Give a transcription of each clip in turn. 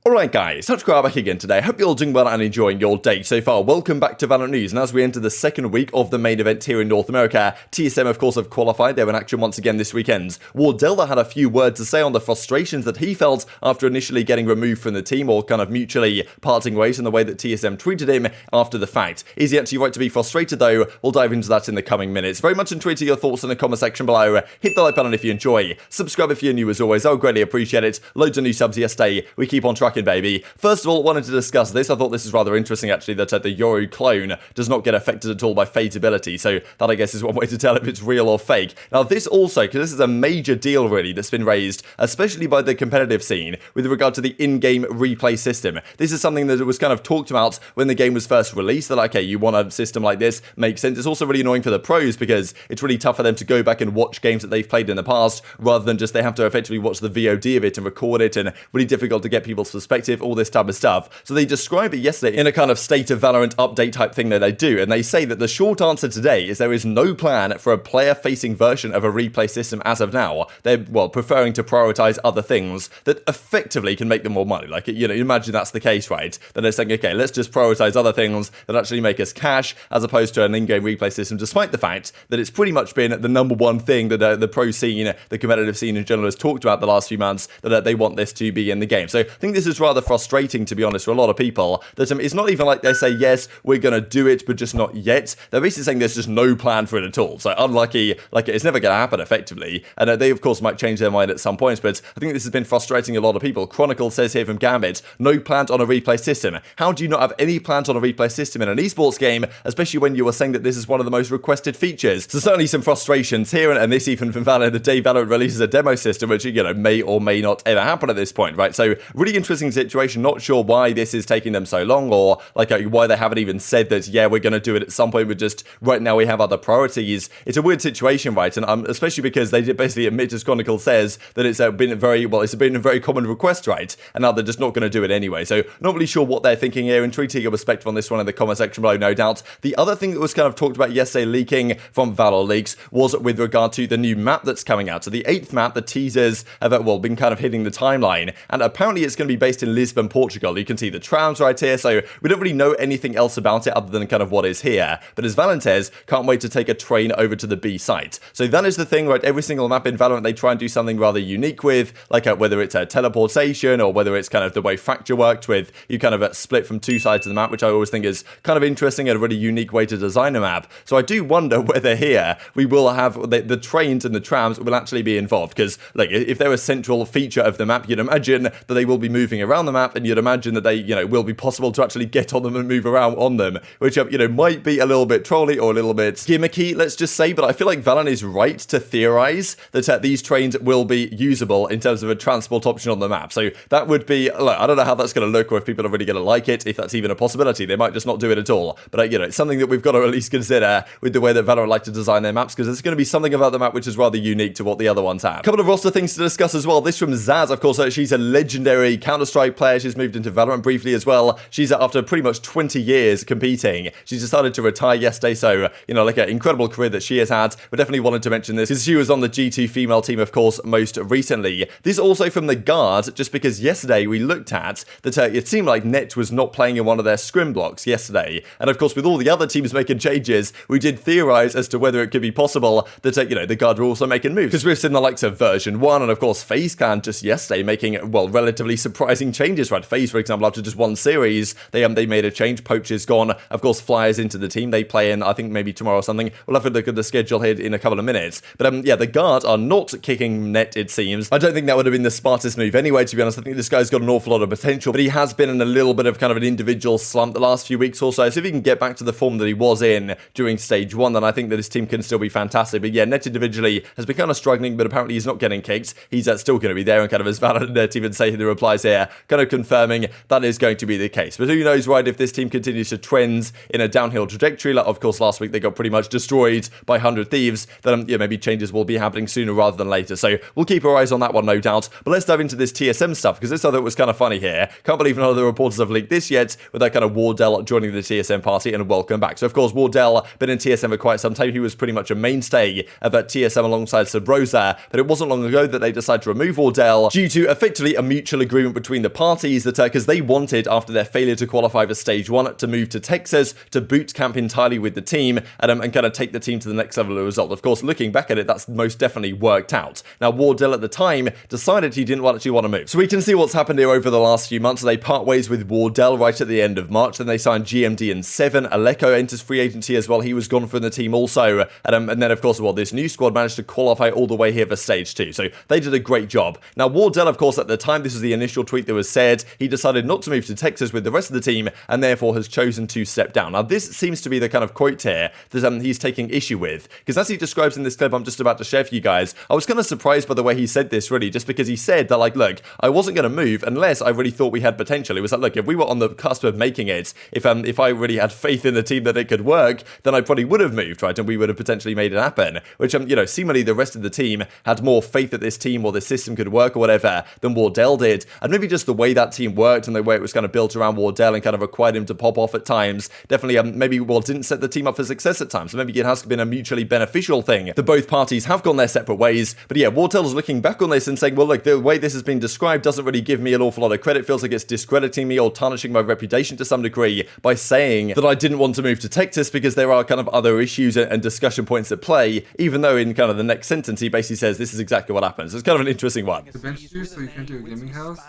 Alright guys, TacticalRab back again today. Hope you're all doing well and enjoying your day so far. Welcome back to VALORANT News, and as we enter the second week of the main event here in North America, TSM of course have qualified. They're in action once again this weekend. Wardell had a few words to say on the frustrations that he felt after initially getting removed from the team, or kind of mutually parting ways in the way that TSM treated him after the fact. Is he actually right to be frustrated though? We'll dive into that in the coming minutes. Very much enjoy your thoughts in the comment section below. Hit the like button if you enjoy. Subscribe if you're new as always. I would greatly appreciate it. Loads of new subs yesterday. We keep on tracking, baby. First of all, wanted to discuss this. I thought this is rather interesting, actually, that the Yoru clone does not get affected at all by Fade's ability. So that, I guess, is one way to tell if it's real or fake. Now, this also, because this is a major deal, really, that's been raised, especially by the competitive scene, with regard to the in-game replay system. This is something that was kind of talked about when the game was first released, that, okay, you want a system like this, makes sense. It's also really annoying for the pros, because it's really tough for them to go back and watch games that they've played in the past, rather than just they have to effectively watch the VOD of it and record it, and really difficult to get people's perspective, all this type of stuff. So they describe it yesterday in a kind of state of Valorant update type thing that they do, and they say that the short answer today is there is no plan for a player-facing version of a replay system as of now. They're, well, preferring to prioritize other things that effectively can make them more money. Like, you know, imagine that's the case, right? That they're saying, okay, let's just prioritize other things that actually make us cash, as opposed to an in-game replay system, despite the fact that it's pretty much been the number one thing that the pro scene, the competitive scene in general, has talked about the last few months, that they want this to be in the game. So I think this is rather frustrating, to be honest, for a lot of people, that it's not even like they say, yes, we're going to do it, but just not yet. They're basically saying there's just no plan for it at all. So unlucky, like it's never going to happen effectively. And they, of course, might change their mind at some points, but I think this has been frustrating a lot of people. Chronicle says here from Gambit, no plans on a replay system. How do you not have any plans on a replay system in an esports game, especially when you were saying that this is one of the most requested features? So certainly some frustrations here, and this even from Valorant, the day Valorant releases a demo system, which, you know, may or may not ever happen at this point, right? So really interesting situation. Not sure why this is taking them so long, or like why they haven't even said that, yeah, we're going to do it at some point, but just right now we have other priorities. It's a weird situation, right? And especially because they did basically admit, as Chronicle says, that it's been it's been a very common request, right? And now they're just not going to do it anyway. So not really sure what they're thinking here, and treating your perspective on this one in the comment section below, no doubt. The other thing that was kind of talked about yesterday, leaking from Valor Leaks, was with regard to the new map that's coming out. So the 8th map, the teasers have, well, been kind of hitting the timeline, and apparently it's going to be based in Lisbon, Portugal. You can see the trams right here, so we don't really know anything else about it other than kind of what is here. But as Valorant says, can't wait to take a train over to the B site. So that is the thing, right? Every single map in Valorant they try and do something rather unique with, like whether it's a teleportation, or whether it's kind of the way Fracture worked with, you kind of split from two sides of the map, which I always think is kind of interesting and a really unique way to design a map. So I do wonder whether here we will have the trains and the trams will actually be involved, because like if they're a central feature of the map, you'd imagine that they will be moving around the map, and you'd imagine that they, you know, will be possible to actually get on them and move around on them, which, you know, might be a little bit trolly or a little bit gimmicky, let's just say. But I feel like Valorant is right to theorize that these trains will be usable in terms of a transport option on the map. So that would be, look, I don't know how that's going to look, or if people are really going to like it, if that's even a possibility. They might just not do it at all. But, you know, it's something that we've got to at least consider with the way that Valorant like to design their maps, because there's going to be something about the map which is rather unique to what the other ones have. A couple of roster things to discuss as well. This from Zaz, of course. She's a legendary Counter-Strike player. She's moved into Valorant briefly as well. She's, after pretty much 20 years competing, she's decided to retire yesterday. So, you know, like an incredible career that she has had. We definitely wanted to mention this because she was on the G2 female team, of course, most recently. This also from the Guard, just because yesterday we looked at that it seemed like neT was not playing in one of their scrim blocks yesterday. And of course, with all the other teams making changes, we did theorize as to whether it could be possible that, you know, the Guard were also making moves. Because we've seen the likes of version 1 and, of course, FaZe Clan just yesterday making, well, relatively surprising changes, right? FaZe, for example, after just one series, they made a change. Poach is gone. Of course, Flyers into the team. They play in, I think, maybe tomorrow or something. We'll have to look at the schedule here in a couple of minutes. But, yeah, the Guard are not kicking neT, it seems. I don't think that would have been the smartest move anyway, to be honest. I think this guy's got an awful lot of potential, but he has been in a little bit of kind of an individual slump the last few weeks or so. So if he can get back to the form that he was in during stage 1, then I think that his team can still be fantastic. But yeah, neT individually has been kind of struggling, but apparently he's not getting kicked. He's still going to be there, and kind of as Valorant neT even say in the replies here, kind of confirming that is going to be the case. But who knows, right, if this team continues to trend in a downhill trajectory, like of course last week they got pretty much destroyed by 100 Thieves, then yeah, maybe changes will be happening sooner rather than later. So we'll keep our eyes on that one, no doubt. But let's dive into this TSM stuff, because this I thought was kind of funny here. Can't believe none of the reporters have leaked this yet, with that kind of Wardell joining the TSM party, and welcome back. So of course Wardell been in TSM for quite some time. He was pretty much a mainstay of TSM alongside Sabrosa, but it wasn't long ago that they decided to remove Wardell due to effectively a mutual agreement between between the parties that because they wanted, after their failure to qualify for stage 1, to move to Texas to boot camp entirely with the team and kind of take the team to the next level of result. Of course, looking back at it, that's most definitely worked out. Now, Wardell at the time decided he didn't actually want to move. So we can see what's happened here over the last few months. They part ways with Wardell right at the end of March. Then they signed GMD in 7. Elgato enters free agency as well. He was gone from the team also. And then, of course, well, this new squad managed to qualify all the way here for stage 2. So they did a great job. Now, Wardell, of course, at the time, this was the initial tweet that was said, he decided not to move to Texas with the rest of the team and therefore has chosen to step down. Now, this seems to be the kind of quote here that he's taking issue with, because as he describes in this clip I'm just about to share for you guys, I was kind of surprised by the way he said this, really, just because he said that, like, look, I wasn't going to move unless I really thought we had potential. It was like, look, if we were on the cusp of making it, if I really had faith in the team that it could work, then I probably would have moved, right, and we would have potentially made it happen, which, seemingly the rest of the team had more faith that this team or this system could work or whatever than Wardell did, and maybe just the way that team worked and the way it was kind of built around Wardell and kind of required him to pop off at times, definitely maybe didn't set the team up for success at times. So maybe it has been a mutually beneficial thing that both parties have gone their separate ways. But yeah, Wardell's looking back on this and saying, well, look, the way this has been described doesn't really give me an awful lot of credit. Feels like it's discrediting me or tarnishing my reputation to some degree by saying that I didn't want to move to Texas because there are kind of other issues and discussion points at play, even though in kind of the next sentence he basically says this is exactly what happens. It's kind of an interesting one. The bench you so you can't do a gaming house?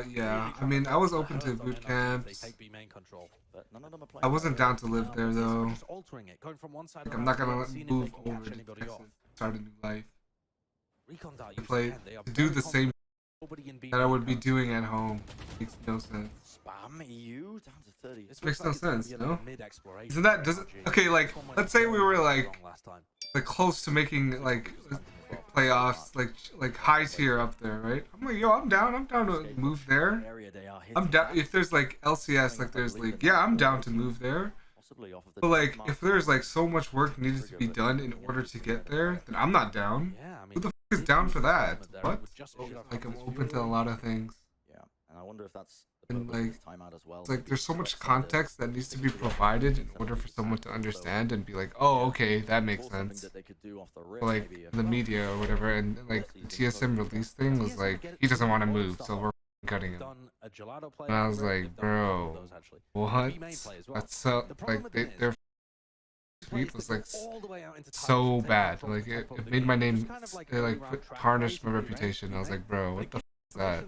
Yeah, I mean, I was open to boot camps. I wasn't down to live there though. Like, I'm not gonna move over to Texas, start a new life. To do the same that I would be doing at home makes no sense. It makes no sense, you know? Isn't that, okay, like, let's say we were like close to making like playoffs, like high tier up there, right? I'm like, yo, I'm down to move there. I'm down if there's like LCS, like there's like, yeah, I'm down to move there. But like, if there's like so much work needed to be done in order to get there, then I'm not down. Who the f is down for that? What? Like, I'm open to a lot of things. Yeah, and I wonder if that's and like, it's like there's so much context that needs to be provided in order for someone to understand and be like, oh, okay, that makes sense. Like the media or whatever, and like the TSM release thing was like, he doesn't want to move, so we're cutting him. And I was like, bro, what? That's so like their tweet was like so bad. Like it made my name, it like tarnished my reputation. I was like, bro, what the f is that?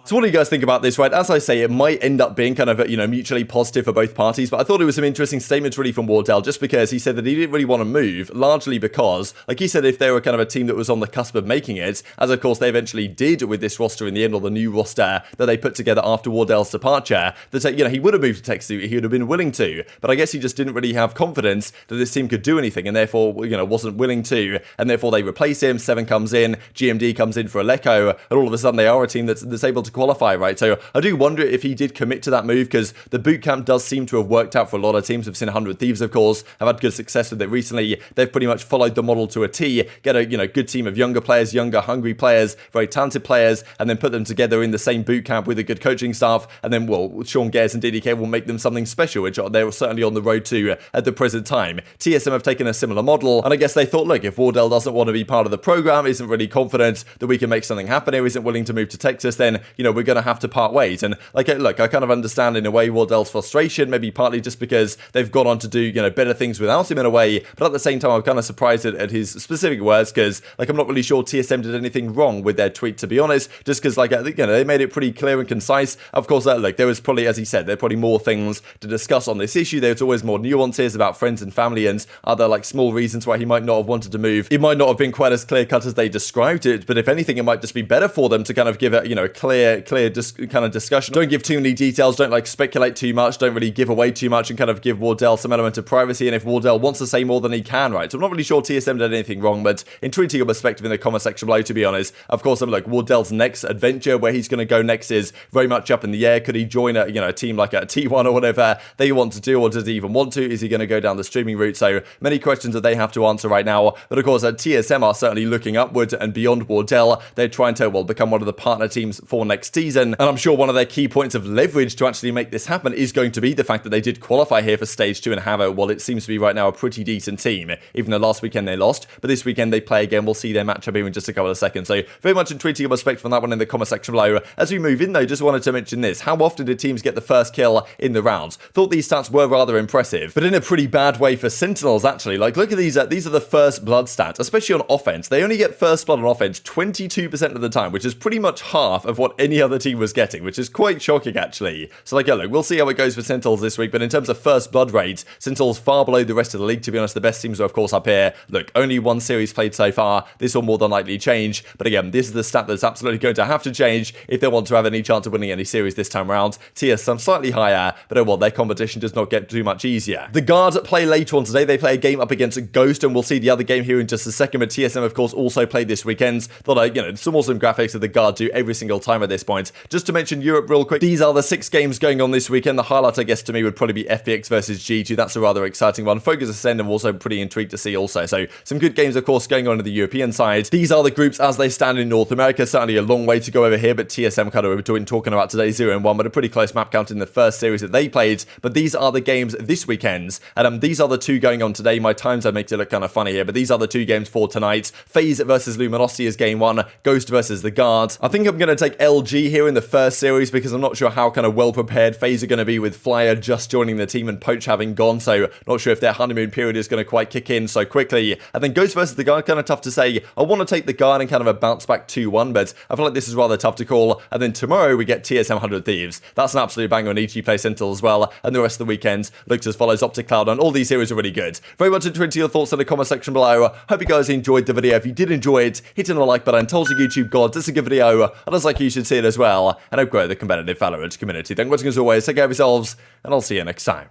So what do you guys think about this, right? As I say, it might end up being kind of, mutually positive for both parties, but I thought it was some interesting statements really from Wardell, just because he said that he didn't really want to move, largely because, like he said, if they were kind of a team that was on the cusp of making it, as of course they eventually did with this roster in the end, or the new roster that they put together after Wardell's departure, that, he would have moved to Texas, he would have been willing to, but I guess he just didn't really have confidence that this team could do anything, and therefore, wasn't willing to, and therefore they replace him, 7 comes in, GMD comes in for Elgato, and all of a sudden they are a team that's able to qualify, right? So I do wonder if he did commit to that move, because the boot camp does seem to have worked out for a lot of teams. We've seen 100 Thieves, of course, have had good success with it recently. They've pretty much followed the model to a T, get a good team of younger players, younger, hungry players, very talented players, and then put them together in the same boot camp with a good coaching staff, and then, well, Sean Gares and DDK will make them something special, which they're certainly on the road to at the present time. TSM have taken a similar model, and I guess they thought, look, if Wardell doesn't want to be part of the program, isn't really confident that we can make something happen here, isn't willing to move to Texas, then, we're going to have to part ways. And, look, I kind of understand in a way Wardell's frustration, maybe partly just because they've gone on to do, better things without him in a way, but at the same time, I'm kind of surprised at his specific words, because, I'm not really sure TSM did anything wrong with their tweet, to be honest, just because, they made it pretty clear and concise. Of course, look, there was probably, as he said, there are probably more things to discuss on this issue. There's always more nuances about friends and family and other, small reasons why he might not have wanted to move. It might not have been quite as clear-cut as they described it, but if anything, it might just be better for them to kind of give it, a clear kind of discussion. Don't give too many details, don't speculate too much, don't really give away too much, and kind of give Wardell some element of privacy, and if Wardell wants to say more than he can, right? So I'm not really sure TSM did anything wrong, but intrigued to your perspective in the comment section below, to be honest. Of course, I'm like, Wardell's next adventure, where he's going to go next, is very much up in the air. Could he join a team like a T1 or whatever they want to do, or does he even want to? Is he going to go down the streaming route? So many questions that they have to answer right now, but of course, TSM are certainly looking upwards and beyond Wardell. They're trying to, will become one of the partner teams for next season. And I'm sure one of their key points of leverage to actually make this happen is going to be the fact that they did qualify here for stage 2 and have it seems to be right now a pretty decent team, even though last weekend they lost. But this weekend they play again. We'll see their matchup here in just a couple of seconds. So very much intriguing your perspective on that one in the comment section below. As we move in though, just wanted to mention this. How often did teams get the first kill in the rounds? Thought these stats were rather impressive, but in a pretty bad way for Sentinels actually. Like look at these are the first blood stats, especially on offense. They only get first blood on offense 22% of the time, which is pretty much half of what any other team was getting, which is quite shocking actually. So like, yeah, look, we'll see how it goes for Sentinels this week, but in terms of first blood rates, Sentinels far below the rest of the league. To be honest, the best teams are of course up here. Look, only one series played so far. This will more than likely change, but again, this is the stat that's absolutely going to have to change if they want to have any chance of winning any series this time around. TSM slightly higher, but oh well, their competition does not get too much easier. The Guard play later on today. They play a game up against Ghost, and we'll see the other game here in just a second, but TSM of course also played this weekend. Thought some awesome graphics that the Guard do every single time at this point. Just to mention Europe real quick, these are the 6 games going on this weekend. The highlight I guess to me would probably be FPX versus G2. That's a rather exciting one. Focus Ascend, I'm also pretty intrigued to see also. So some good games of course going on in the European side. These are the groups as they stand in North America. Certainly a long way to go over here, but TSM kind of we're talking about today 0-1, but a pretty close map count in the first series that they played. But these are the games this weekend, and these are the 2 going on today. My time zone makes it look kind of funny here, but these are the 2 games for tonight. FaZe versus Luminosity is game 1, Ghost versus the Guard. I think I'm going to take LG here in the first series because I'm not sure how kind of well prepared FaZe are going to be with Flyer just joining the team and Poach having gone, so not sure if their honeymoon period is going to quite kick in so quickly. And then Ghost versus the Guard, kind of tough to say. I want to take the Guard and kind of a bounce back 2-1, but I feel like this is rather tough to call. And then tomorrow we get TSM 100 Thieves. That's an absolute banger on EG Play Sentinel as well, and the rest of the weekend looks as follows. Optic Cloud on all these series are really good. Very much intrigued to your thoughts in the comment section below. Hope you guys enjoyed the video. If you did enjoy it, hit on the like button, tells the YouTube gods this is a good video, and as like you should see it as well, and help grow the competitive Valorant community. Thank you for watching as always, take care of yourselves, and I'll see you next time.